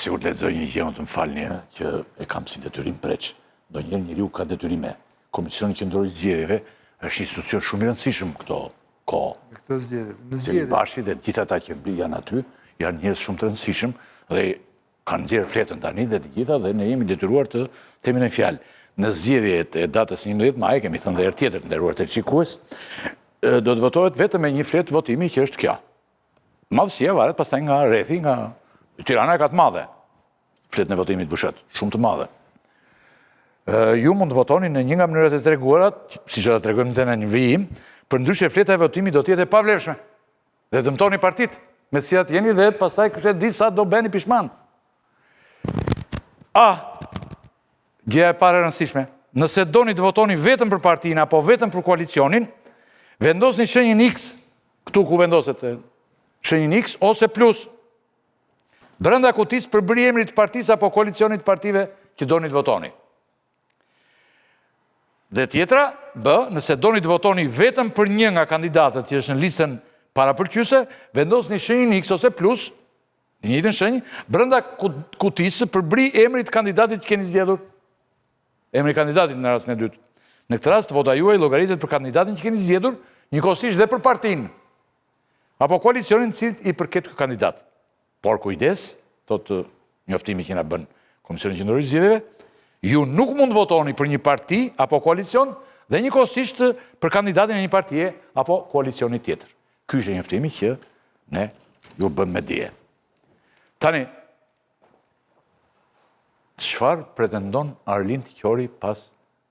sigur të lexoj një gjë, të më falni, që e kam si detyrim preç. Ndonjëherë njeriu ka detyrime. Komisioni Qendror i Zgjedhjeve është institucion shumë i rëndësishëm këto kohë. Këtë zgjedhje. Në Gjeli zgjedhje. Bashi dhe gjithë ata që janë aty, janë njerëz shumë të rëndësishëm dhe kanë nxjerrë fletën tani dhe të gjitha dhe ne jemi detyruar të themi në fjalë. Në zgjedhjet e datës 11 maj, kemi thënë dhe herë tjetër, nderuar televizikues, do të votohet vetëm me një fletë votimi që është kjo. Madhësia varet pastaj nga rrethi, nga Tirana e ka të madhe. Fletën e votimit Bushet, shumë të madhe. Ju mund të votoni në një nga mënyrat e treguara, siç do ta tregojmë në një vijim, përndryshe fleta e votimit do të jetë e pavlefshme. Dhe dëmtoni partitë me të cilat jeni dhe pastaj kështu di sa do bëni pishman. Gjëja e parë e rëndësishme, nëse doni të votoni vetëm për partinë apo vetëm për koalicionin, vendosni shenjën X, këtu ku vendoset shenjën X ose plus. Brenda kutisë përbëri emrit të partisë apo koalicionit të partive që doni të votoni. Dhe tjetra, B, nëse doni të votoni vetëm për një nga kandidatët që është në listën parapërqyese, vendosni shenjën X ose plus, të njëjtën shenjë, brenda kutisë përbëri emrit të kandidatit që keni zgjedhur. Emri i kandidatit në rastin e dytë. Në këtë rast vota juaj llogaritet për kandidatin që keni zgjedhur, njëkohësisht dhe për partinë apo koalicionin i cili i përket ky kandidat. Por kujdes, thotë njoftimi që na bën Komisioni Qendror i Zgjedhjeve, ju nuk mund votoni për një parti apo koalicion dhe njëkohësisht për kandidatin e një partie apo koalicioni tjetër. Ky është njoftimi që ne ju bëm me dije. Tani, çfarë pretendon Arlind Qori pas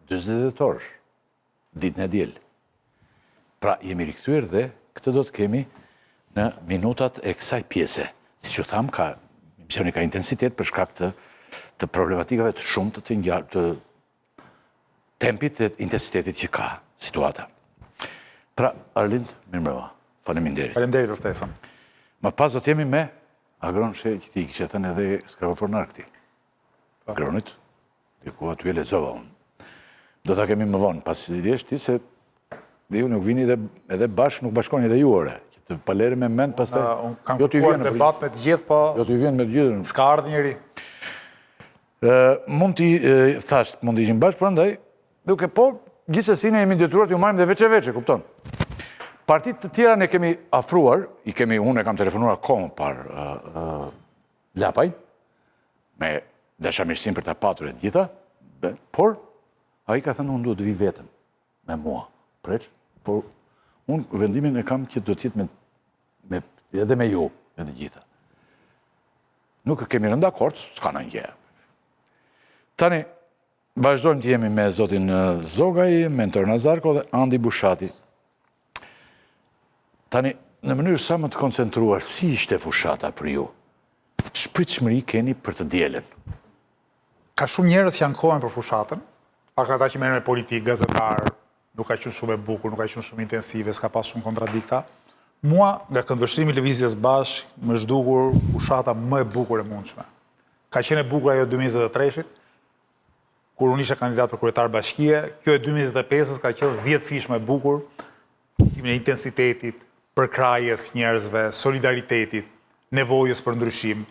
40 orësh, ditën e diel? Pra, jemi rikthyer dhe këtë do të kemi në minutat e kësaj pjese. Siç u tham, emisioni ka intensitet për shkak të problematikave të shumta të tempit dhe intensitetit që ka situata. Pra, Arlind, mirëmbrëma. Faleminderit. Faleminderit për ftesën. Më pas do të jemi me Agron që ti kishe thënë edhe Skravopor këti. Agronit, diku aty e lexova unë. Do ta kemi më vonë, pas idesh ti se dhe ju nuk vini edhe bashkë, nuk bashkoni edhe ju ore. Që të palere me mend pastaj. Unë kam kërkuar debat me të gjithë, po jo të vjen me të gjithë. S'ka ardhur njëri. Mund t'i thash, mund t'i ishim bashkë, prandaj, duke po, gjithsesi ne jemi detyruar t'ju marrim dhe veçe, kupton? Partitë të tjera ne kemi afruar, unë e kam telefonuar kohë parë Lapaj, me dashamirësinë për ta patur e gjitha, por ai ka thënë unë duhet të vi vetëm me mua, preç, por unë vendimin e kam që do të jetë edhe me ju, me të gjitha. Nuk kemi rënë dakord, s'ka ndonjë gjë. Tani, vazhdojmë të jemi me zotin Zogaj, Mentor Nazarko dhe Andi Bushati. Tani, në mënyrë sa më të koncentruar, si ishte fushata për ju? Shpritshmëri keni për të dielën? Ka shumë njerëz që ankohen për fushatën, pak ata që merren me politikë, gazetar, nuk ka qenë shumë e bukur, nuk ka qenë shumë intensive, s'ka pas shumë kontradikta. Mua, nga këndvështrimi i Lëvizjes Bashk, më zhdukur fushata më e bukur e mundshme. Ka qenë e bukur ajo 2023-shit, kur unë isha kandidat për kryetar bashkie, kjo e 2025-s ka qenë 10 fish më e bukur, në intensitetit, përkrajjes njerëzve, solidaritetit, nevojës për ndryshim,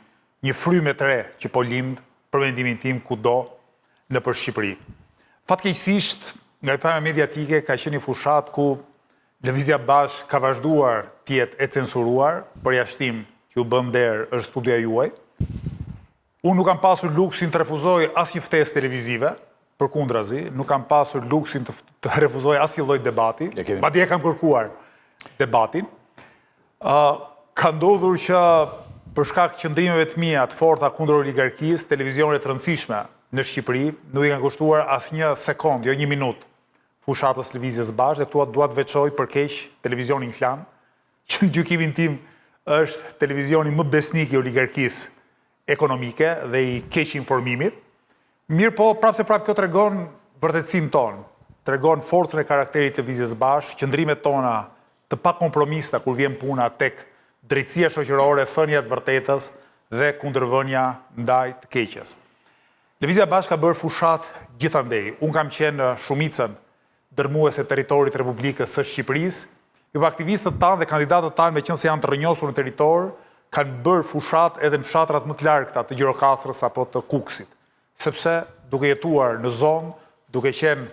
një frymë e tre që po lind për mendimin tim kudo në për Shqipëri. Fatkeqësisht, nga pamja mediatike ka qenë një fushat ku Lëvizja Bashk ka vazhduar të jetë e censuruar, përjashtim që u bën nder është studia juaj. Unë nuk kam pasur luksin të refuzoj asnjë ftesë televizive, përkundrazi, nuk kam pasur luksin të refuzoj asnjë lloj debati, madje kam kërkuar debatin. Ka ndodhur që për shkak qëndrimeve të mia të forta kundër oligarkisë, televizionet të rëndësishme në Shqipëri nuk i kanë kushtuar asnjë sekond, jo një minutë, fushatës Lëvizjes Bashk, dhe këtu dua të veçoj për keq televizionin Klan, që në gjykimin tim është televizioni më besnik i oligarkisë ekonomike dhe i keq informimit. Mirë po, prapse kjo tregon vërtetësinë tonë, tregon forcën e karakterit të Lëvizjes Bashk, qëndrimet tona të pa kompromista kur vjen puna tek drejtësia shoqërore, thënia të vërtetës dhe kundërvënia ndaj të keqes. Lëvizja Bashk ka bërë fushat gjithandej. Unë kam qenë shumicën dërmuese territorit Republikës së Shqipërisë, jo aktivistët tanë dhe kandidatët tanë me qenë se janë të rrënjosur në territor, kanë bërë fushat edhe në fshatrat më të largëta të Gjirokastrës apo të Kukësit. Sepse duke jetuar në zonë, duke qenë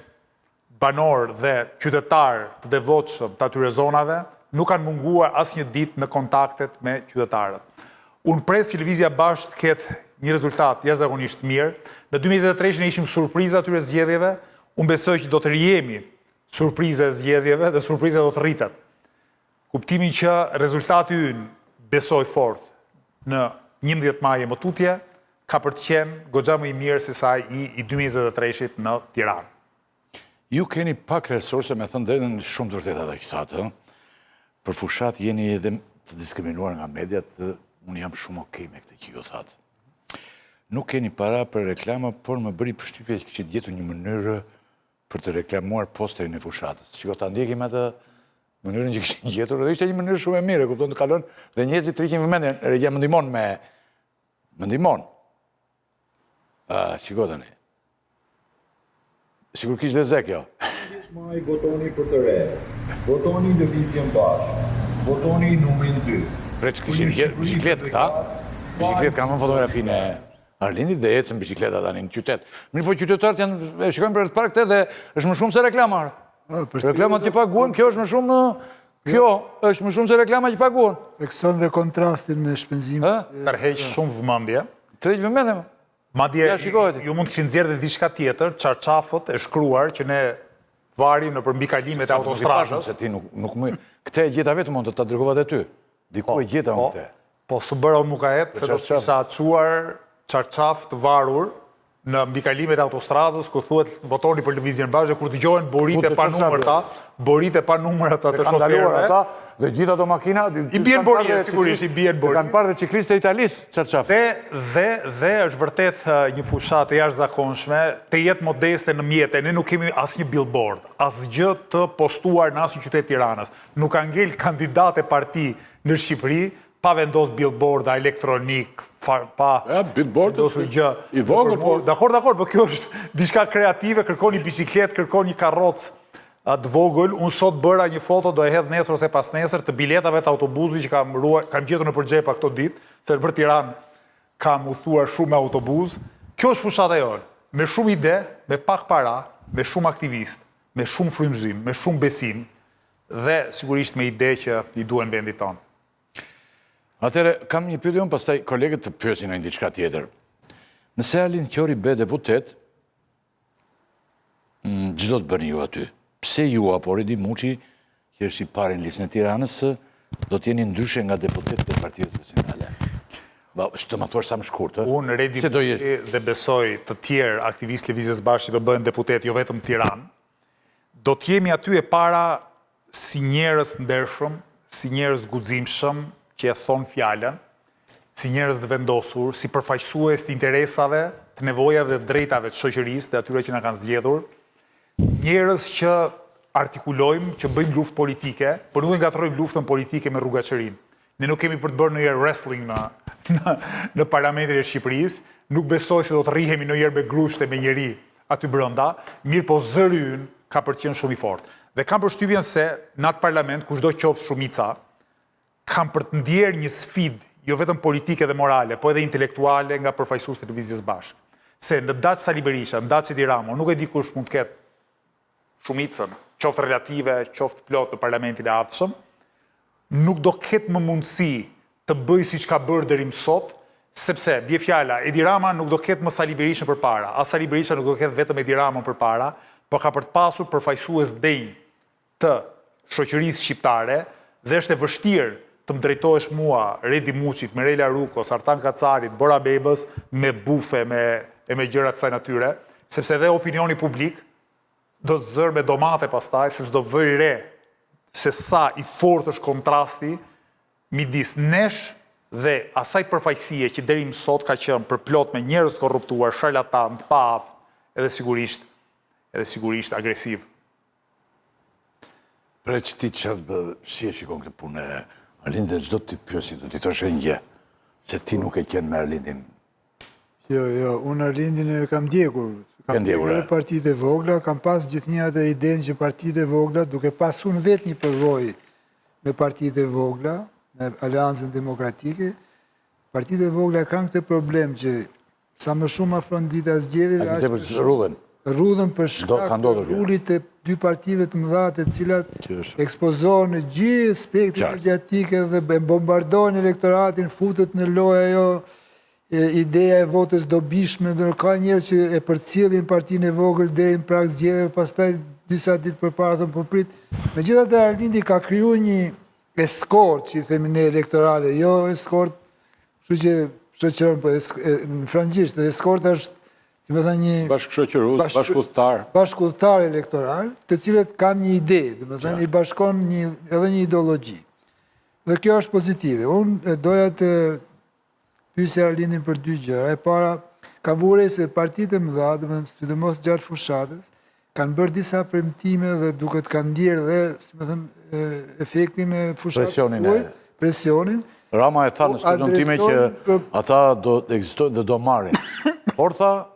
banor dhe qytetar të devotshëm të atyre zonave, nuk kanë munguar asnjë ditë në kontaktet me qytetarët. Unë pres që Lëvizja Bashkë të ketë një rezultat jashtëzakonisht mirë. Në 2023 ne ishim surprizë atyre zgjedhjeve, unë besoj që do të rihemi surprizë e zgjedhjeve dhe surpriza do të rritet. Kuptimi që rezultati ynë, besoj fort, në 11 maj e më tutje, ka për të qenë goxha më i mirë se sa i 2023-shit në Tiranë. Ju keni pak resurse, me thënë drejtën shumë të vërteta të kësatë. Për fushat jeni edhe të diskriminuar nga mediat, unë jam shumë okej me këtë që ju thatë. Nuk keni para për reklama, por më bëri përshtypje që kishit gjetur një mënyrë për të reklamuar posterin e fushatës. Shiko, ta ndjekim atë mënyrën që kishin gjetur, dhe ishte një mënyrë shumë e mirë, kupton të kalon, dhe njerëzit të riqin vëmendjen, regja më ndihmon me... Më ndihmon. Shiko tani. Sigur kishte dhe kjo. Maj, votoni për të re. Votoni Lëvizjen Bashkë. Votoni numrin 2. Pre që kishin bicikletë këta, bicikletë kanë më fotografinë e Arlindit dhe ecën bicikleta tani në qytet. Mirë po qytetarët janë, e shikojmë për të parë këtë dhe është më shumë se reklamar. Reklamat që paguën, kjo është më shumë, kjo është më shumë se reklama që paguën. Tekson dhe kontrastin me shpenzimet. Tërheq shumë vëmendje. Tërheq vëmendje. Madje ju mund të kishin nxjerrë dhe diçka tjetër, çarçafët e shkruar që ne varim nëpër mbikalimet e autostradës. Se ti nuk më... Këte e gjeta vetëm mund të ta dërgova dhe ty. Diku e gjeta unë këte. Po së bëra unë mukahet, se do të kisha quar çarçaf të varur në mbikalimet e autostradës, ku thuhet votoni për Lëvizjen Bashkë, kur dëgjohen borit e pa numërta të shoferëve. Dhe gjitha ato makina... I bien borie, sigurisht, i bien borie. Kanë parë dhe ciklistë e Italisë, çarçaf. Dhe është vërtet një fushat e jashtëzakonshme, të jetë modeste në mjete, ne nuk kemi asnjë billboard, asgjë të postuar në asnjë qytet Tiranës. Nuk ka ngel kandidat e parti në Shqipëri, pa vendos billboarda elektronik, pa vendosur gjë. I vogël, po... Dakor, po kjo është diçka kreative, kërkoni bicikletë, kërkoni karrocë të vogël. Unë sot bëra një foto, do e hedh nesër ose pas nesër, të biletave të autobusit që kam gjetur në përgjepa këto ditë, se për Tiranë kam udhëtuar shumë me autobus. Kjo është fushata jonë, me shumë ide, me pak para, me shumë aktivist, me shumë frymëzim, me shumë besim, dhe sigurisht me ide që i duhen vendit tonë. Atere, kam një pyetje unë, pastaj kolegët të pyesin në diçka tjetër. Nëse Arlind Qori be deputet, ç'do të bëni ju aty? Pse ju apo Redi Muçi, që është i pari në listën e Tiranës, do t'jeni ndryshe nga deputetët e Partive Nacionale? Është të matuar sa më shkurt, Unë Redi Muçi dhe besoj të tjerë aktivistë Lëvizjes Bashkë që do bëhen deputet, jo vetëm Tiranë, do t'jemi aty e para si njerëz ndershëm, si njerëz guximshëm, që e thonë fjallën, si njerëz të vendosur, si përfaqësues të interesave, të nevojave dhe drejtave të shoqërisë dhe atyre që na kanë zgjedhur, njerëz që artikulojmë, që bëjmë luftë politike, por nuk e ngatrojmë luftën politike me rrugaqërinë. Ne nuk kemi për të bërë ndonjëherë wrestling në Parlamentin e Shqipërisë, nuk besoj se do të rrihemi ndonjëherë me grushte me njeri aty brenda, mirë po zëri ynë ka për të qenë shumë i fortë. Dhe kam përshtypjen se në atë parlament, kushdo qoftë shumica, kam për të ndjerë një sfidë, jo vetëm politike dhe morale, po edhe intelektuale nga përfaqësues të Lëvizjes Bashkë. Se në Daç Sali Berisha, në Daç Edi Rama, nuk e di kush mund të ketë shumicën, qoftë relative, qoftë plot në parlamentin e ardhshëm, nuk do ketë më mundësi të bëj siç ka bërë deri më sot, sepse bie fjala, Edi Rama nuk do ketë më Sali Berishën përpara, as Sali Berisha nuk do ketë vetëm Edi Ramën përpara, por ka për të pasur përfaqësues denj të shoqërisë shqiptare dhe është e vështirë të më drejtohesh mua, Redi Muçit, Mirela Rukos, Artan Kacarit, Bora Bebës, me bufe, me gjërat saj natyre, sepse edhe opinioni publik do të zërë me domate pastaj, sepse do vëri re se sa i fort është kontrasti midis nesh dhe asaj përfaqësie që deri më sot ka qenë përplot me njerëz të korruptuar, sharlatan, të paaft, edhe sigurisht agresiv. Pre që ti si e shikon këtë punë e Arlind dhe çdo t'i pyesi, do t'i thoshe një gjë, se ti nuk e qenë me Arlindin. Jo, unë Arlindin e kam ndjekur. Kam ndjekur edhe partitë e vogla, kam pas gjithnjë atë idenë që partitë e vogla, duke pasun vetë një përvojë me partitë e vogla, me Aleancën Demokratike, partitë e vogla kanë këtë problem që sa më shumë afron dita e zgjedhjeve, A këtë rrudhen për shkak të rulit të dy partive të mëdha të cilat ekspozohen në gjithë spektrin mediatik dhe bombardojnë elektoratin, futet në lojë ajo ideja e votës dobishme, ka njerëz që e përcjellin partinë e vogël deri në prag zgjedhjeve, pastaj disa ditë përpara thonë po prit. Megjithatë Arlindi ka krijuar një eskort, që i themi ne elektorale, jo eskort, kështu që shoqëron po në francizisht, eskorta është si më thënë një bashkëshoqërues, bashkëudhëtar elektoral, të cilët kanë një ide, do të thënë i bashkon edhe një ideologji. Dhe kjo është pozitive. Unë doja të pyesja Arlindin për dy gjëra. E para, ka vure se partitë e mëdha, sidomos gjatë fushatës, kanë bërë disa premtime dhe duket kanë ndjerë dhe, si më thënë, efektin e fushatës, presionin. Rama e tha në studion time që ata do ekzistojnë dhe do marrin. Por tha,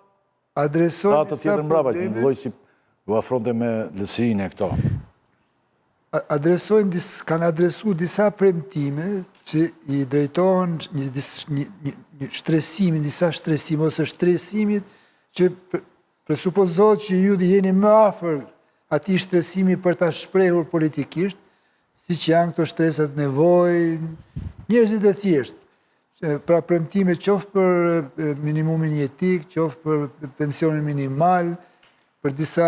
adresojnë të tjetër mbrapa, që në lloj si u afronte me lësinë e këto. Kanë adresu disa premtime që i drejtohen një shtresimin, disa shtresime ose shtresimit që presupozohet që ju jeni më afër atij shtresimi për ta shprehur politikisht, siç janë këto shtresat nevojë, njerëzit e thjeshtë. Pra premtime qoftë për minimumin jetik, qoftë për pensionin minimal, për disa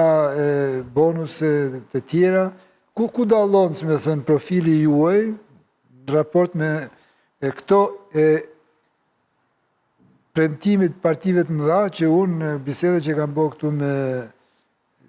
bonuse të tjera. Ku dallon, si më thënë, profili juaj në raport me këto premtimit partive të mëdha që unë bisedë që kam bërë këtu me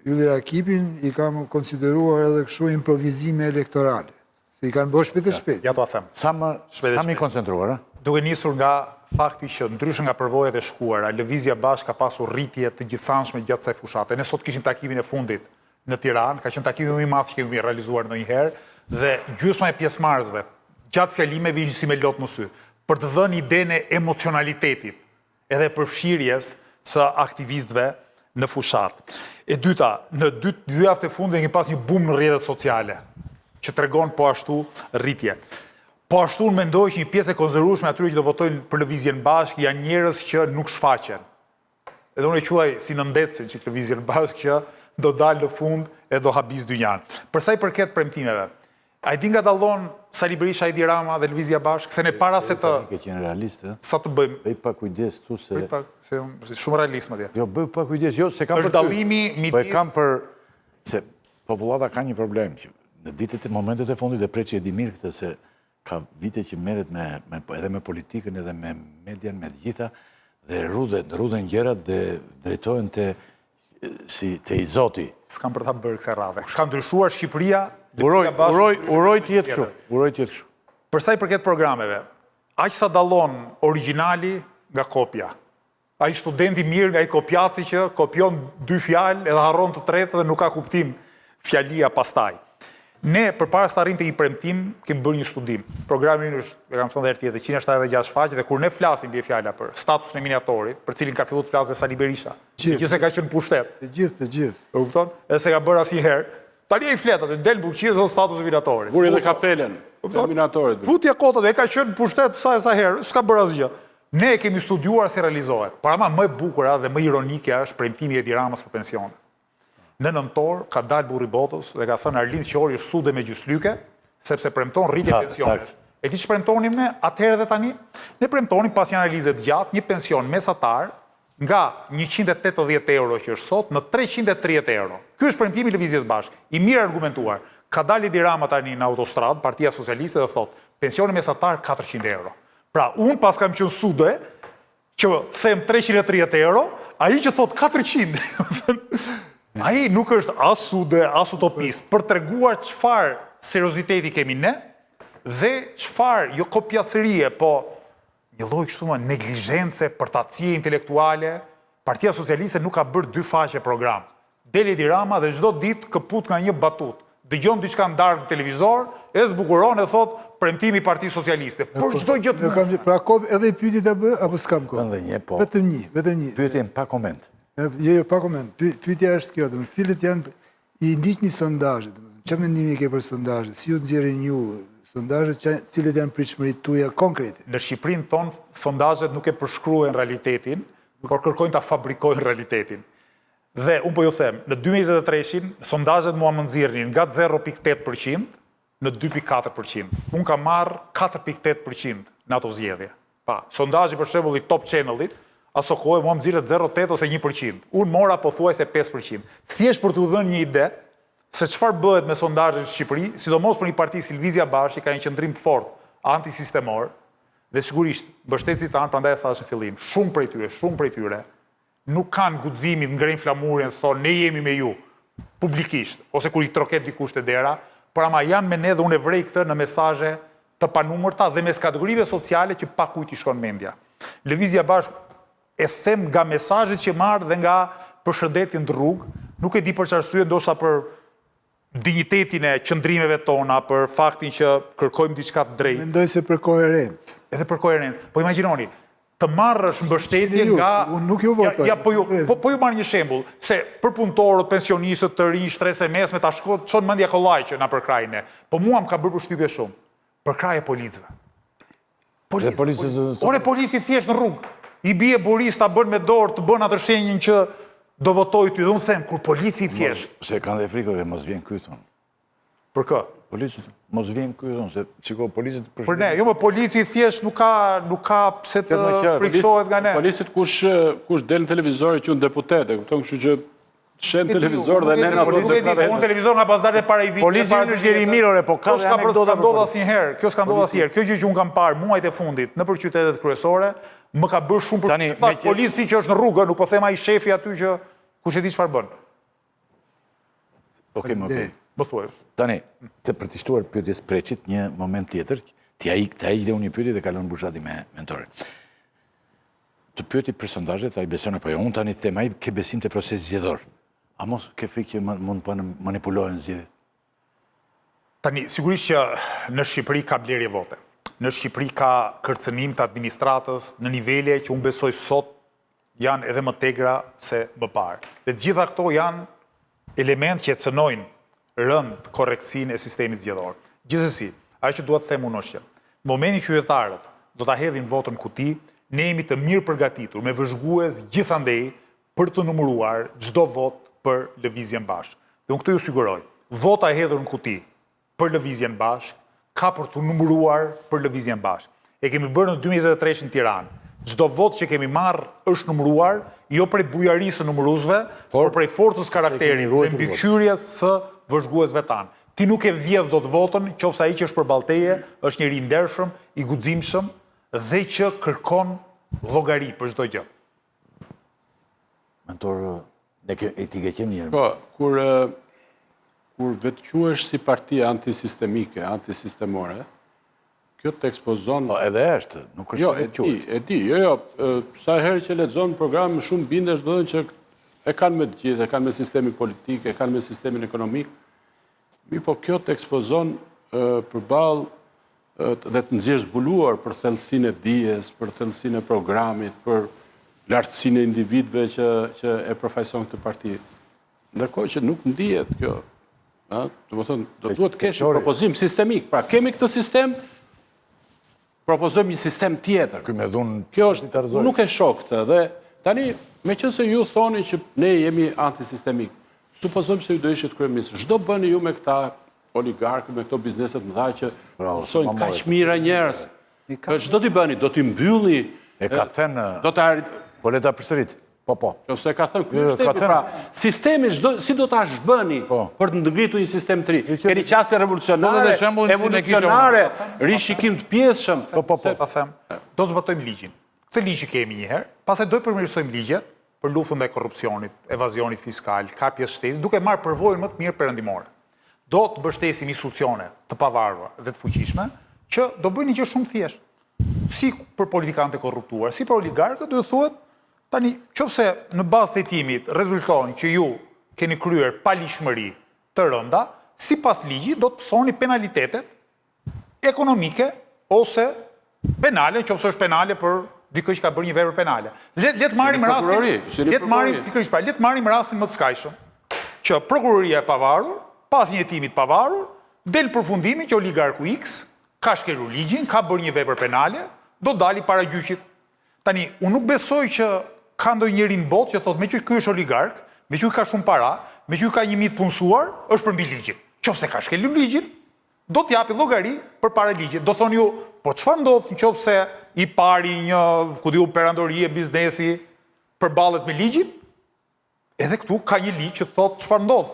Ylli Rakipin i kam konsideruar edhe kështu improvizime elektorale. Se i kanë bërë shpejt e shpejt. Ja t'u a them. Sa më i koncentruar, Duke nisur nga fakti që ndryshe nga përvojat e shkuara, Lëvizja Bashkë ka pasur rritje të gjithanshme gjatë kësaj fushate. Ne sot kishim takimin e fundit në Tiranë, ka qenë takimi më i madh që kemi realizuar ndonjëherë dhe gjysma e pjesëmarrësve gjatë fjalimeve ishin si me lot në sy, për të dhënë idenë e emocionalitetit edhe përfshirjes së aktivistëve në fushat. E dyta, në dy javët e fundit kemi pas një bum në rrjetet sociale, që tregon po ashtu rritje. Po ashtu unë mendoj që një pjesë e konzervueshme atyre që do votojnë për Lëvizjen Bashkë janë njerëz që nuk shfaqen. Edhe unë e quaj si në ndecin që Lëvizjen Bashkë që do dalë në fund e do habis dynjan. Përsa i përket premtimeve, a i di nga dallon Sali Berisha, Edi Rama dhe Lëvizja Bashkë, se ne para se të... Ke qenë realist, sa të bëjmë... Bëj pa kujdes tu se... Shumë realist më tje. Jo, bëj pa kujdes, jo, se kam për ty. Është dallimi midis... Po e kam për... Se popullata ka një problem që në ditët e momentet e fundit e preqi e di mirë këtë se ka vite që merret edhe me politikën, edhe me median, me gjitha, dhe rrudhen gjërat dhe drejtohen te i Zoti. S'kam për ta bërë kësaj radhe. Ka ndryshuar Shqipëria... Uroj të jetë kështu. Përsa i përket programeve, aq sa dallon origjinali nga kopja. Ai studenti mirë nga i kopjaci që kopjon 2 fjalë edhe harron të tretë dhe nuk ka kuptim fjalia pastaj. Ne, përpara se të arrijmë te një premtim, kemi bërë një studim. Programi është, e kam thënë edhe tjetër, 176 faqe, dhe kur ne flasim bie fjala për statusin e miniatorit, për cilin ka filluar të flasë Sali Berisha, që se ka qenë pushtet. Të gjithë. E kupton? Edhe se ka bërë asnjëherë. Tani ai flet atë, del buqqies ose statusi minatorit. Buri dhe kapelen e minatorit. Futja kotat, e ka qenë pushtet sa herë, s'ka bërë asgjë. Ne e kemi studiuar se realizohet. Parama më e bukur dhe më ironike është premtimi i Edi Ramës për pensione. Në nëntor ka dalë burri botës dhe ka thënë Arlind Qori është sude me gjyslyke, sepse premton rritje pensionesh. E ti që premtonim ne, atëherë dhe tani? Ne premtonim pas një analizet gjatë, një pension mesatar nga 180 euro që është sot në 330 euro. Ky është premtimi i Lëvizjes Bashkë, i mirë argumentuar. Ka dalë Edi Rama tani në autostradë, Partia Socialiste dhe thot, pensioni mesatar 400 euro. Pra, unë pas kam qenë sude, që them 330 euro, ai që thot 400. Ai nuk është as sude, as utopist, për treguar çfarë serioziteti kemi ne dhe çfarë jo kopjasërie, po një lloj kështu më neglizhence, përtatësie intelektuale. Partia Socialiste nuk ka bërë 2 faqe program. Del Edi Rama dhe çdo ditë këput nga një batut. Dëgjon diçka ndarë në televizor, e zbukuron e thot premtimi i Partisë Socialiste. Por çdo gjë të mund. Pra edhe i pyeti ta bë apo s'kam kohë? Edhe një po. Vetëm një. Pyetjen pa koment. Jo, pa koment. Pyetja është kjo, cilët janë i ndiqni sondazhet, çfarë mendimi ke për sondazhet? Si ju nxjerrin ju sondazhet cilët janë pritshmëritë tuaja konkrete? Në Shqipërinë tonë, sondazhet nuk e përshkruajnë realitetin, por kërkojnë ta fabrikojnë realitetin. Dhe unë po ju them, në 2023-shin, sondazhet mua më nxirrnin nga 0.8% në 2.4%. Unë kam marrë 4.8% në ato zgjedhje. Pa, sondazhi për shembull i Top Channelit, aso kohë mua më nxirret 0.8 ose 1%. Unë mora pothuajse 5%. Thjesht për t'u dhënë një ide se çfarë bëhet me sondazhet në Shqipëri, sidomos për një parti si Lëvizja Bashki ka një qëndrim të fortë antisistemor, dhe sigurisht mbështetësit tanë, prandaj e thash në fillim, shumë prej tyre nuk kanë guximin ngrenë flamurën, thonë ne jemi me ju publikisht, ose kur i troket dikush te dera, por ama janë me ne dhe unë e vrej këtë në mesazhe të panumërta dhe mes kategorive sociale që pa kujt i shkon mendja. Lëvizja Bashk e them nga mesazhet që marr dhe nga përshëndetin në rrugë, nuk e di për çfarë arsye, ndoshta për dignitetin e qëndrimeve tona, për faktin që kërkojmë diçka të drejtë. Mendoj se për koherencë. Edhe për koherencë. Po imagjinoni, të marrësh mbështetje nga... Unë nuk ju votoj. Ja, po ju marrë një shembull, se për punëtorët, pensionistët, të rinj, shtrese mesme, ta çon mendja kollaj që na përkrajnë. Po mua më ka bërë përshtypje shumë. Përkraje policëve. Ore polici thjesht në rrugë. I bie Boris ta bën me dorë, të bën atë shenjën që do votoj ty, dhe unë them, kur polici thjesht... Se kanë dhe frikëve, mos vjen ky thonë. Për kë? Polici, mos vjen ky thonë, se çiko policit Për ne, jo më polici thjesht nuk ka pse të friksohet nga ne. Policit kush del në televizor që unë deputet, e kupton, kështu që shen televizor dhe ne nga unë televizor nga pasdar dhe para i vitë. Polici në Gjerimir, po ka dhe anekdota. Kjo s'ka ndodhur asnjëherë. Kjo gjë që unë kam parë muajt e fundit nëpër qytetet kryesore, më ka bërë shumë për thash polici që është në rrugë, nuk po them ai shefi aty që kush e di çfarë bën. Okej, më thuaj. Tani, për të shtuar pyetjes Preçit një moment tjetër, t'ia ik dhe unë një pyetje dhe kalon Bushati me mentorin. Të pyeti për sondazhet, ai beson apo jo? Unë tani them ai ke besim te procesi zgjedhor. A mos ke frikë që mund të manipulohen zgjedhjet? Tani, sigurisht që në Shqipëri ka blerje vote. Në Shqipëri ka kërcënim të administratës në nivele që unë besoj sot janë edhe më tegra se më parë. Dhe gjitha këto janë element që e cënojnë rënd korrektësinë e sistemit zgjedhor. Gjithsesi, ajo që dua të them unë është që në momentin që qytetarët do ta hedhin votën kuti, ne jemi të mirë përgatitur me vëzhgues gjithandej për të numëruar çdo votë për Lëvizjen Bashk. Dhe unë këtë ju siguroj, vota e hedhur në kuti për Lëvizjen Bashk ka për të numëruar për Lëvizjen Bashk. E kemi bërë në 2023 në Tiranë. Çdo votë që kemi marrë është numëruar, jo prej bujarisë së numëruesve, por prej forcës karakterit dhe mbikëqyrjes së vëzhguesve tanë. Ti nuk e vjedh dot votën, qoftë ai që është për ballteje, është njëri i ndershëm, i guximshëm dhe që kërkon llogari për çdo gjë. Mentor, ne ti ke qenë njëherë. Po, kur vetëquhesh si parti antisistemike, antisistemore, kjo të ekspozon... Po, edhe është, nuk është jo, e di, sa herë që lexon program shumë bindesh do që e kanë me të gjithë, e kanë me sistemin politik, e kanë me sistemin ekonomik, po kjo të ekspozon përballë dhe të nxjerr zbuluar për thellësinë e dijes, për thellësinë e programit, për lartësinë e individëve që e përfaqëson këtë parti. Ndërkohë që nuk ndihet kjo. Do duhet të kesh një propozim sistemik. Pra, kemi këtë sistem, propozojmë një sistem tjetër. Kjo është, nuk e shoh këtë. Dhe tani, meqense ju thoni që ne jemi antisistemik, supozojmë se ju do ishit kryeministër. Çdo bëni ju me këta oligarkë, me këto bizneset mëdha që mësojnë kaq mira njerëz. Çdo t'i bëni, do t'i mbylli. E ka thënë. Po le ta përsërit. Po. Nëse ka thënë ky shteti, pra, sistemi si do ta zhbëni për të ngritur një sistem të ri. Keni qasje revolucionare, rishikim të pjesshëm. Po, ta them. Do zbatojmë ligjin. Këtë ligj që kemi një herë, pastaj do të përmirësojmë ligjet për luftën ndaj korrupsionit, evazionit fiskal, kapjes shtetit, duke marrë përvojën më të mirë perëndimore. Do të mbështesim institucione të pavarura dhe të fuqishme që do bëjnë një gjë shumë thjeshtë. Si për politikanët e korruptuar, si për oligarkët, do të thuhet tani, qofse në bazë të hetimit rezulton që ju keni kryer paligjshmëri të rënda, sipas ligjit do të pësoni penalitetet ekonomike ose penale, qofse është penale për dikë që ka bërë një vepër penale. Le të marrim rastin më të skajshëm, që prokuroria e pavarur, pas një hetimi të pavarur, del përfundimi që oligarku X ka shkelur ligjin, ka bërë një vepër penale, do dali para gjyqit. Tani, unë nuk besoj që ka ndonjëri në botë që thotë me që ky është oligark, me që ka shumë para, me që ka 1.000 të punësuar, është përmbi ligjin. Qofse ka shkelur ligjin, do t'japi llogari për para ligjit. Do thoni ju, po çfarë ndodh nëse i pari një, ku diu, perandori e biznesi përballet me ligjin? Edhe këtu ka një ligj që thotë çfarë ndodh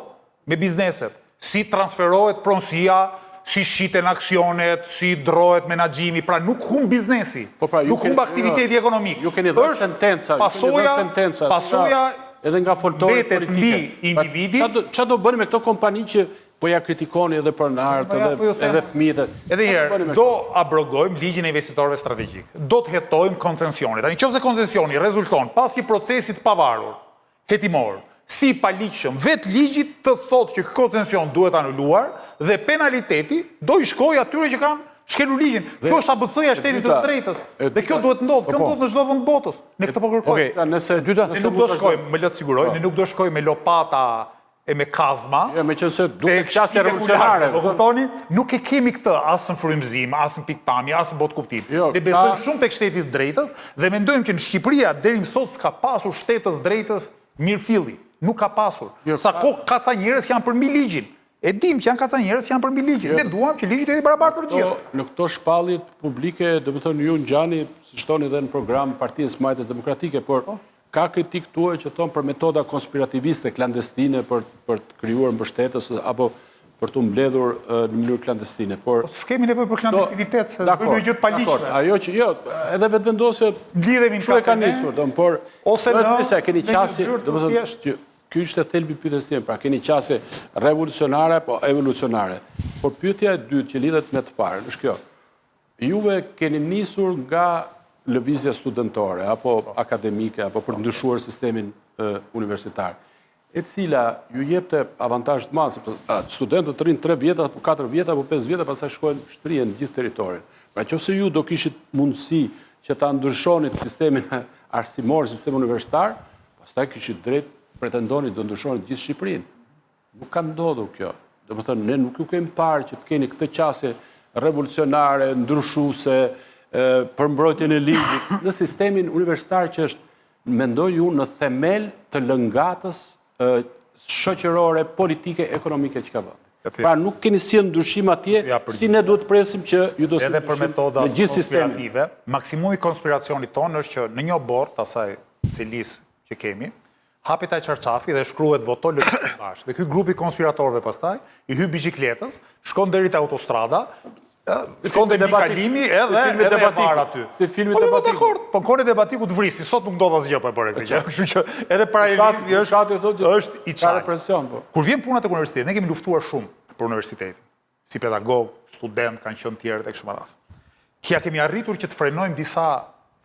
me bizneset, si transferohet pronësia, si shiten aksionet, si ndrohet menaxhimi, pra nuk humb biznesi, nuk humb aktiviteti ekonomik. Ju keni dhënë sentenca, pasoja edhe nga foltorët betet mbi individi. Çfarë do bëni me këto kompani që po ja kritikoni edhe pronarët, edhe fëmijët? Edhe herë, do abrogojmë ligjin e investitorëve strategjik. Do të hetojmë koncesionin. Tani nëse koncesioni rezulton pas një procesi të pavarur, hetimor, si paligjshëm, vetë ligjit të thotë që koncesion duhet anuluar dhe penaliteti do i shkojë atyre që kanë shkelur ligjin. Kjo është ABC-ja e shtetit të drejtës. Dhe kjo duhet ndodhë. Kjo ndodh në çdo vend të botës. Ne këtë po kërkojmë. Ne nuk do shkojmë, më le të siguroj, ne nuk do shkojmë me lopata e me kazma. Me qëse duhet qasje revolucionare. Po kuptoni, nuk e kemi këtë as në frymëzim, as në pikpamje, as në botë kuptim. Ne besojmë shumë tek shteti i drejtës dhe mendojmë që në Shqipëria deri më sot s'ka pasur shtetës drejtës mirëfilli. Nuk ka pasur. Sa kohë ka ca njerëz që janë përmbi ligjin. E dim që janë ka ca njerëz që janë përmbi ligjin. Ne duam që ligji të jetë barabartë për të gjithë. Në këto shpalljet publike, do të thonë ju ngjani, siç thoni edhe në program Partisë së Majtës Demokratike, por ka kritik tuaj që thon për metoda konspirativiste klandestine për të krijuar mbështetës apo për të mbledhur në mënyrë klandestine. Por s'kemi nevojë për klandestinitet, se bëjmë gjë të paligjshme. Ajo që jo, edhe vetvendosje lidhemi në kafene, ka nisur, por ose nëse keni qasje, do të thotë ky është thelbi i pyetjes time, pra keni qasje revolucionare apo evolucionare. Por pyetja e dytë që lidhet me të parën është kjo. Juve keni nisur nga lëvizja studentore apo akademike apo për të ndryshuar sistemin universitar, e cila ju jepte avantazh të madh, sepse studentët rrinë 3 vjet apo 4 vjet apo 5 vjet, pastaj shkojnë shtrihen në gjithë territorin. Pra nëse ju do kishit mundësi që ta ndryshonit sistemin arsimor, sistemin universitar, pastaj kishit drejt pretendoni do ndryshonit gjithë Shqipërinë. Nuk ka ndodhur kjo. Domethënë ne nuk ju kemi parë që të keni këtë qasje revolucionare, ndryshuese, për mbrojtjen e ligjit në sistemin universitar që është, mendoj ju, në themel të lëngatës shoqërore, politike, ekonomike që ka vënë. Pra nuk keni si ndryshim atje, si ne duhet presim që ju do edhe për metoda konspirative. Maksimumi konspiracionit tonë është që në një bord, asaj cilis që kemi, hapet ai çarçafi dhe shkruhet voto lëvizje bashkë. Dhe ky grupi konspiratorëve pastaj i hyj biçikletës, shkon deri te autostrada, shkon te Mikalimi edhe e marr aty. Si filmi debatik. Po koni debatiku të vrisin, sot nuk ndodh asgjë po bëre këtë gjë. Kështu që edhe paralelizmi është i çaj. Kur vjen puna tek universiteti, ne kemi luftuar shumë për universitetin. Si pedagog, student, kanë qenë tjerë tek shumë radhë. Kja kemi arritur që të frenojmë disa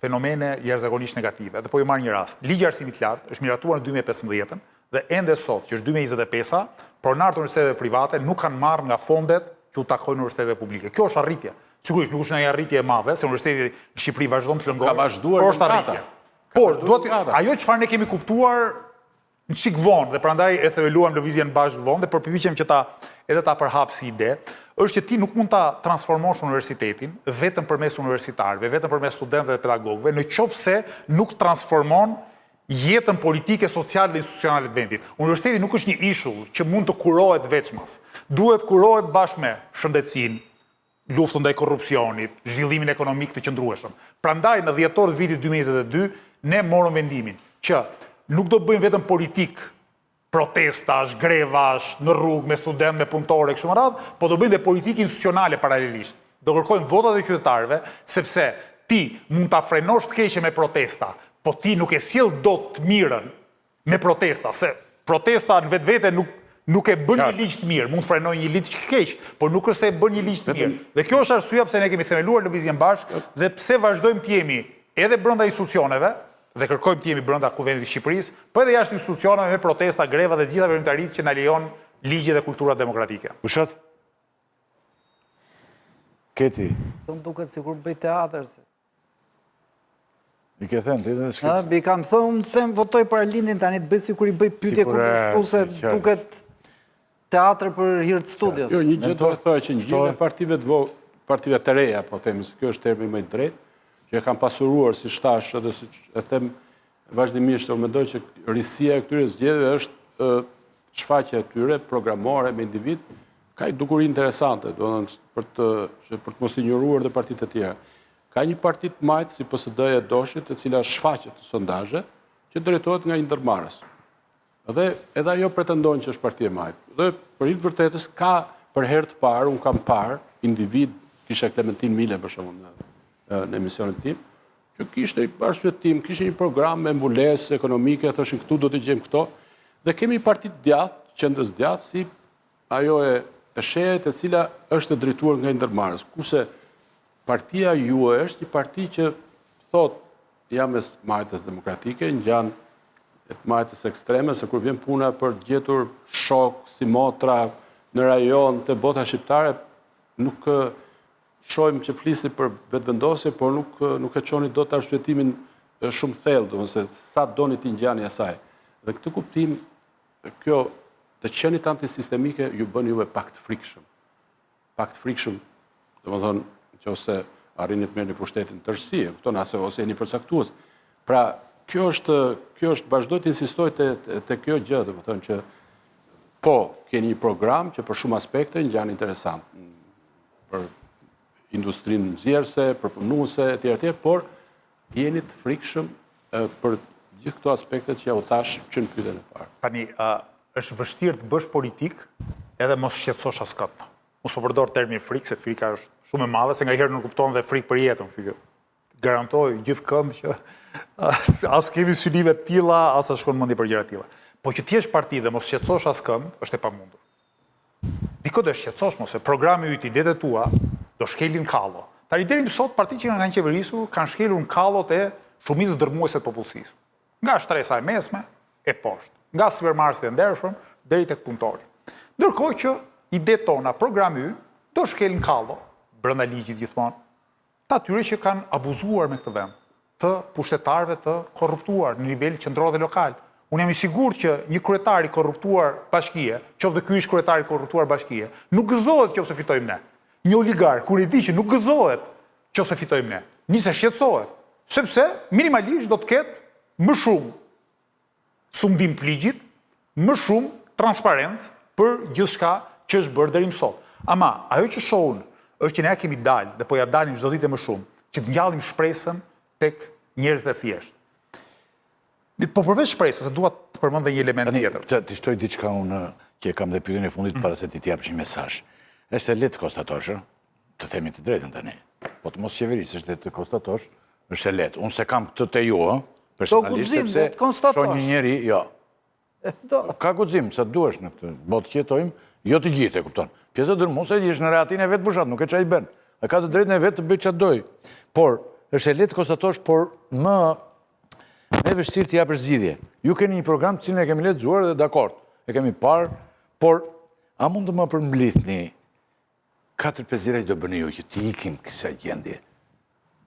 fenomene jashtëzakonisht negative. Dhe po ju marr një rast. Ligji i arsimit të lartë është miratuar në 2015 dhe ende sot, që është 2025, pronarët e universiteteve private nuk kanë marrë nga fondet që u takojnë universiteteve publike. Kjo është arritje. Sigurisht nuk është një arritje e madhe, se universiteti në Shqipëri vazhdon të lëngojë, por është arritje. Por ajo çfarë ne kemi kuptuar në çik vonë dhe prandaj e themeluam lëvizjen bashkë vonë dhe përpiqem që ta përhap si ide, është që ti nuk mund ta transformosh universitetin vetëm përmes universitarëve, vetëm përmes studentëve dhe pedagogëve, në qoftë se nuk transformon jetën politike, sociale dhe institucionale të vendit. Universiteti nuk është një ishull që mund të kurohet veçmas. Duhet kurohet bashkë me shëndetësinë, luftën ndaj korrupsionit, zhvillimin ekonomik të qëndrueshëm. Prandaj në dhjetor të vitit 2022 ne morëm vendimin që nuk do bëjmë vetëm politik, protestash, grevash, në rrugë, me student, me punëtore, kështu me radhë, po do bëjmë dhe politikë institucionale paralelisht. Do kërkojmë votat e qytetarëve, sepse ti mund ta frenosh të keqe me protesta, po ti nuk e sjell dot të mirën me protesta, se protesta në vetvete nuk e bën një ligj të mirë, mund të frenojë një ligj të keq, por nuk është se e bën një ligj të mirë. Dhe kjo është arsyeja pse ne kemi themeluar lëvizjen bashkë dhe pse vazhdojmë të jemi edhe brenda institucioneve dhe kërkojmë të jemi brenda Kuvendit të Shqipërisë, po edhe jashtë institucioneve me protesta, greva dhe gjitha veprimtaritë që na lejon ligji dhe kultura demokratike. Pushat? Keti? Të më duket sikur bëj teatër. I ke thënë, ti dhe s'ke. I kam thënë se më votoj për lindin, tani të bëj sikur i bëj pyetje kundërshtuese, duket teatër për hir të studios. Jo, një gjë do të thojë që ngjyrën e partive të vogla, partive të reja, po themi, se kjo është termi më i drejtë, që e kam pasuruar si shtash edhe si e them vazhdimisht, unë mendoj që risia e këtyre zgjedhjeve është shfaqja e tyre programore me individ, ka i dukuri interesante, për të mos injoruar dhe partitë e tjera. Ka një partit majtë si PSD-ja e Doshit, e cila shfaqet sondazhe, që drejtohet nga një ndërmarrës. Dhe edhe ajo pretendon që është parti e majtë. Dhe për hir të vërtetës ka për herë të parë, unë kam parë individ, kisha Klementin Mile për shembull në emisionin tim, që kishte arsyetim, kishte një program me mbulesë ekonomike, thoshin këtu do të gjejmë këto, dhe kemi parti të djathtë, qendrës djathtë, si ajo e Shehet, e cila është drejtuar nga një ndërmarrës. Kurse partia juaj është një parti që thot jam mes majtës demokratike, ngjan majtës ekstreme, se kur vjen puna për gjetur shok si motra në rajon të bota shqiptare, nuk shohim që flisi për vetëvendosje, por nuk e çoni dot arsyetimin shumë thellë, domethënë se sa doni ti ngjani asaj. Dhe këtë kuptim, kjo të qenit antisistemike ju bën juve pak të frikshëm. Pak të frikshëm, domethënë nëse arrini të merrni pushtetin tërësi, kupton, ose jeni përcaktues. Pra, kjo është vazhdoj të insistoj te kjo gjë, domethënë që po keni një program që për shumë aspekte ngjan interesant për industrinë nxjerrëse, për punuese etj, por jeni të frikshëm për gjithë këto aspekte që ja u thash që në pyetjen e parë. Tani, është vështirë të bësh politik edhe mos shqetësosh askënd. Mos po përdor termin frikë, se frika është shumë e madhe, se nga herë nuk kupton dhe frikë për jetën, kështu që garantoj gjithkënd që as kemi synive të tilla, as shkon mendje për gjëra të tilla. Po që ti jesh parti dhe mos shqetësosh askënd, është e pamundur. Diko do shqetësosh mos se programi yt, idetë tua do shkelin kallo. Tani deri më sot partitë që kanë qeverisur kanë shkelur në kallot e shumicës dërmuese të popullsisë. Nga shtresa e mesme e poshtë, nga supermarketi i ndershëm deri tek punëtori. Ndërkohë që idetë tona, programi yt do shkelin kallo brenda ligjit gjithmonë të atyre që kanë abuzuar me këtë vend, të pushtetarëve të korruptuar në nivel qendror dhe lokal. Unë jam i sigurt që një kryetar i korruptuar bashkie, qoftë dhe ky është kryetar i korruptuar bashkie, nuk gëzohet nëse fitojmë ne. Një oligark kur i di që nuk gëzohet nëse fitojmë ne, nisë shqetësohet, sepse minimalisht do të ketë më shumë sundim të ligjit, më shumë transparencë për gjithçka që është bërë deri më sot. Ama ajo që shohun është që ne kemi dalë dhe po ja dalim çdo ditë më shumë, që të ngjallim shpresën tek njerëzit e thjeshtë. Po përveç shpresës, dua të përmend edhe një element tjetër. Të shtoj diçka unë që kam dhe pyetjen e fundit para se ti të japësh një mesazh. Është e lehtë konstatosh, të themi të drejtën tani. Po të mos qeverisësh dhe të konstatosh, është e lehtë. Unë se kam këtë te ju, personalisht, sepse shoh një njeri, jo. Ka guxim, sa duash në këtë botë që jetojmë, jo të gjithë, e kupton. Pjesa dërmuese është në rehatin e vet pushat, nuk e çaj bën. Ai ka të drejtën e vet të bëjë çfarë doj. Por është e lehtë konstatosh, por më e vështirë të japësh zgjidhje. Ju keni një program të cilin e kemi lexuar dhe dakord, e kemi parë, por a mund të më përmblidhni 4-5 gjëra që do bëni ju që të ikim kësaj gjendje?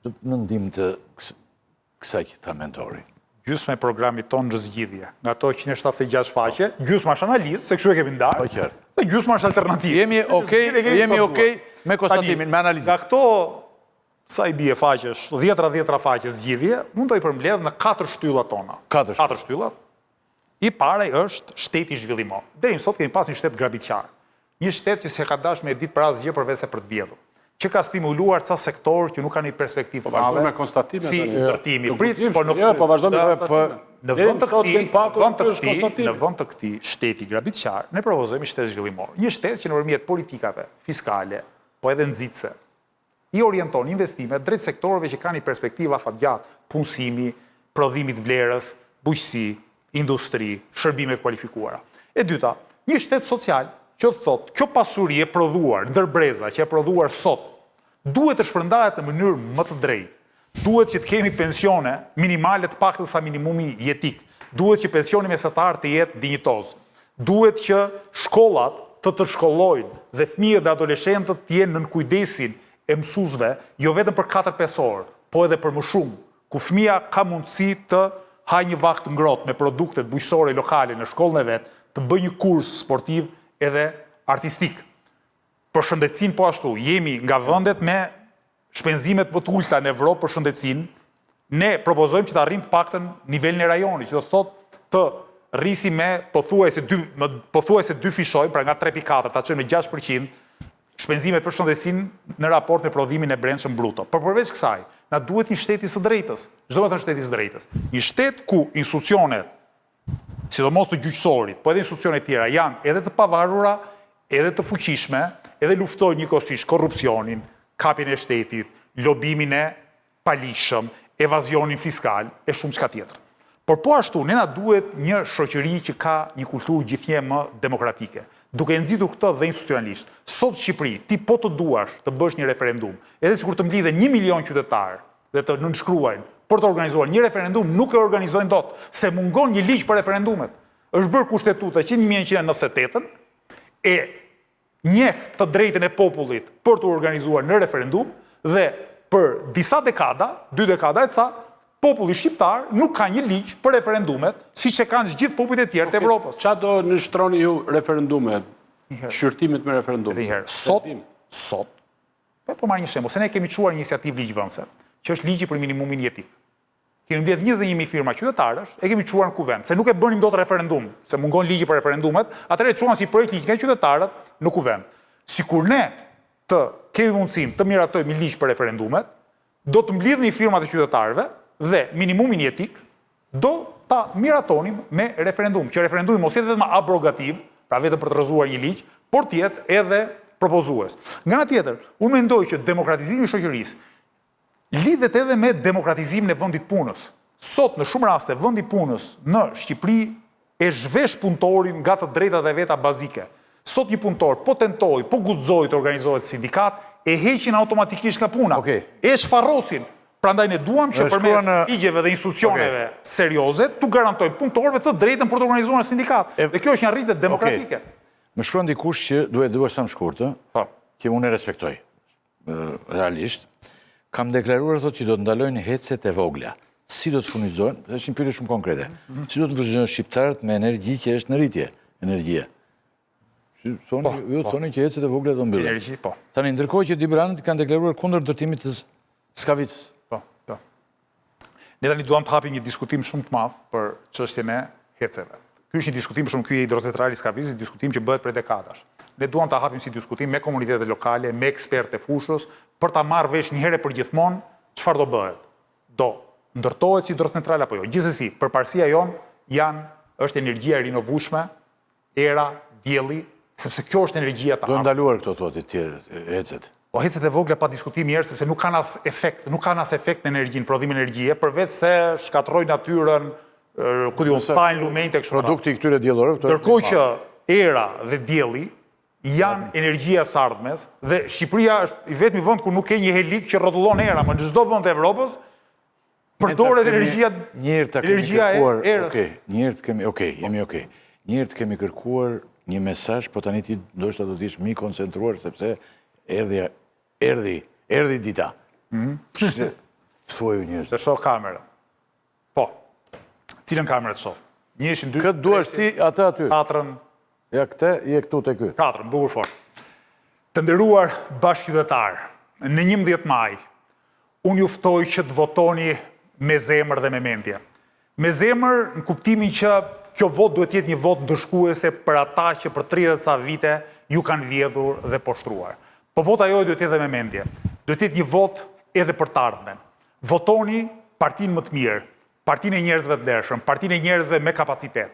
Në mendim të kësaj që tha mentori. Gjysma e programit tonë është zgjidhje. Nga ato 176 faqe, gjysma është analizë, se kështu e kemi ndarë. Po qartë. Dhe gjysma është alternativë. Jemi okej me konstatimin, me analizën. Nga këto sa i bie faqesh, 10 faqe zgjidhje, mund të i përmbledh në 4 shtyllat tona. 4 shtyllat. I pare është shteti zhvillimor. Deri më sot kemi pas një shtet grabitqar. Një shtet që s'e ka dash me ditë për asgjë përveç se për të vjedhur. Që ka stimuluar ca sektor që nuk kanë një perspektivë të madhe. Me konstatime si ndërtimi. Në vend të këtij shteti grabitqar, ne propozojmë shtet zhvillimor. Një shtet që nëpërmjet politikave fiskale, po edhe nxitse, i orienton investimet drejt sektorëve që kanë një perspektivë afatgjatë, punësimi, prodhimit vlerës, bujqësi, industri, shërbime të kualifikuara. E dyta, një shtet social që thot, kjo pasuri e prodhuar, ndërbreza që e prodhuar sot, duhet të shpërndahet në mënyrë më të drejtë. Duhet që të kemi pensione minimale të paktën sa minimumi jetik. Duhet që pensioni mesatar të jetë dinjitoz. Duhet që shkollat të shkollojnë dhe fëmijët dhe adoleshentët të jenë nën kujdesin e mësuesve, jo vetëm për 4-5 orë, po edhe për më shumë, ku fëmia ka mundësi të hajë një vakt ngrohtë me produktet bujqësore lokale në shkollën e vet, të bëjë një kurs sportiv edhe artistik. për shëndetësinë po ashtu, jemi nga vendet me shpenzimet më të ulta në Evropë për shëndetësinë, ne propozojmë që të arrijmë të paktën nivelin e rajonit, që do të thotë të rrisi me pothuajse 2 fishoj, pra nga 3.4 ta çojmë në 6% shpenzimet për shëndetësinë në raport me prodhimin e brendshëm bruto. Por përveç kësaj, na duhet një shtet i së drejtës. Çdo të thënë shteti i së drejtës. Një shtet ku institucionet, sidomos të gjyqësorit, po edhe institucionet tjera janë edhe të pavarura, edhe të fuqishme, edhe luftojnë njëkohësisht korrupsionin, kapjen e shtetit, lobimin e palishëm, evazionin fiskal e shumë çka tjetër. Por po ashtu, ne na duhet një shoqëri që ka një kulturë gjithnjë më demokratike. Duke nxitur këtë dhe institucionalisht. Sot në Shqipëri, ti po të duash të bësh një referendum, edhe sikur të mblidhe 1 milion qytetarë dhe të nënshkruajnë për të organizuar një referendum, nuk e organizojnë dot, se mungon një ligj për referendumet. Është bërë kushtetuta që 1998 e njeh të drejtën e popullit për të organizuar në referendum dhe për disa dekada, 2 dekada e ca, populli shqiptar nuk ka një ligj për referendumet, siç e kanë gjithë popujt e tjerë të Evropës. Qa do nështroni ju referendumet, shqyrtimit me referendum? Dhe herë, sot, po marrë një shembull, se ne kemi çuar një iniciativë ligjvënëse, që është ligji për minimumin jetik. Kemi mbledh 21.000 firma qytetarësh, e kemi çuar në kuvend, se nuk e bënim dot referendum, se mungon ligji për referendumet, atëherë çuan si projekt ligj nga qytetarët në kuvend. Sikur ne të kemi mundësinë të miratojmë një ligj për referendumet, do të mbledhni firmat e qytetarëve dhe minimumin jetik do ta miratonim me referendum, që referendumi mos jetë vetëm abrogativ, pra vetëm për të rrëzuar një ligj, por të jetë edhe propozues. Nga ana tjetër, unë mendoj që demokratizimi i shoqërisë lidhet edhe me demokratizimin e vendit punës. Sot në shumë raste vendi punës në Shqipëri e zhvesh punëtorin nga të drejtat e veta bazike. Sot një punëtor po tentoj, po guxoj të organizohet sindikat, e heqin automatikisht nga puna. E shfarrosin. Prandaj ne duam që përmes ligjeve dhe institucioneve serioze të garantojmë punëtorëve të drejtën për të organizuar sindikat. Dhe kjo është një arritje demokratike. Më shkruan dikush që duhet dhuar sa më shkurtë, që unë e respektoj. Realisht, kam deklaruar thotë që do të ndalojnë hecet e vogla. Si do të furnizohen, është një pyetje shumë konkrete. Si do të furnizohen shqiptarët me energji që është në rritje, energjia. Ju thonin që hecet e vogla do mbyllen. Energji, po. Tani ndërkohë që liberalët kanë deklaruar kundër ndërtimit të Skavicës. Ne tani duam të hapim një diskutim shumë të madh për çështjen e heceve. Ky është një diskutim, për shembull, ky hidrocentrali i Skavicës, një diskutim që bëhet prej dekadash. Ne duam ta hapim si diskutim me komunitetet lokale, me ekspertë e fushës, për ta marrë vesh një herë për gjithmonë çfarë do bëhet. Do ndërtohet si hidrocentrale apo jo? Gjithsesi, përparësia jon është energjia e rinovueshme, era, dielli, sepse kjo është energjia Do ndaluar këto thotë të tjerë hecet. Po hecet e vogla pa diskutim njerë, sepse nuk kanë as efekt, në energjinë, prodhim energjie, përveç se shkatroj natyrën, ku diun, thajnë lumenjtë e kështu. Produkti i këtyre diellorëve. Ndërkohë që era dhe dielli janë energjia së ardhmes dhe Shqipëria është i vetmi vend ku nuk ka një helik që rrotullon era, më në çdo vend të Evropës përdoret energjia e erës. Njëherë të kemi kërkuar një mesazh, po tani ti ndoshta do të ish më i koncentruar sepse erdhi dita. Thuaju njerëz. Të shoh kamerën. Po. Cilën kamerë të shoh? Njëshin, dy, këtë duash ti atë aty. Katrën. Ja këtë, je këtu te ky. Katrën, bukur fort. Të nderuar bashkëqytetarë, në 11 maj, unë ju ftoj që të votoni me zemër dhe me mendje. Me zemër në kuptimin që kjo vot duhet jetë një vot ndëshkuese për ata që për 30 ca vite ju kanë vjedhur dhe poshtruar. Po vota jo duhet jetë me mendje. Duhet jetë një vot edhe për të ardhmen. Votoni partinë më të mirë, partinë e njerëzve të ndershëm, partinë e njerëzve me kapacitet.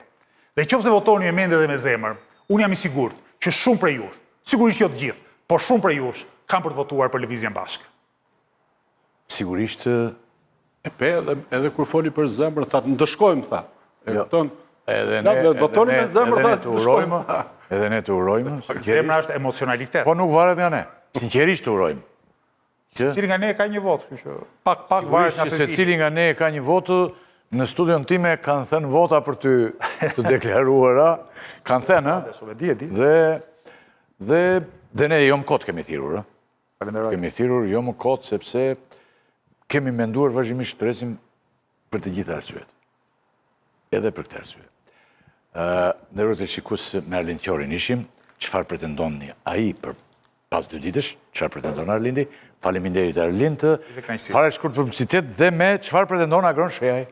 Dhe qofse votoni me mendje dhe me zemër, unë jam i sigurt që shumë prej jush, sigurisht jo të gjithë, por shumë prej jush kanë për të votuar për Lëvizjen Bashkë. Sigurisht edhe kur foli për zemër, tha të ndëshkojmë, tha. Edhe ne të urojmë. Zemra është emocionalitet. Po nuk varet nga ne. Sinqerisht të urojmë. Cili nga ne ka një votë, pak varet nga se cili nga ne ka një votë, në studion time kanë thënë vota për ty të deklaruara, kanë thënë, dhe ne jo më kotë kemi thirur. Kemi thirur jo më kotë sepse kemi menduar vazhdimisht të tresim për të gjitha arsyet. Edhe për këtë arsye. Në rrugë të shikus me Arlin Qorin ishim, çfarë pretendon ai për pas 2 ditësh, çfarë pretendon Arlindi? Faleminderit Arlind, kënaqësi. fare shkurt publicitet dhe me çfarë pretendon Agron Shehaj.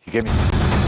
Që kemi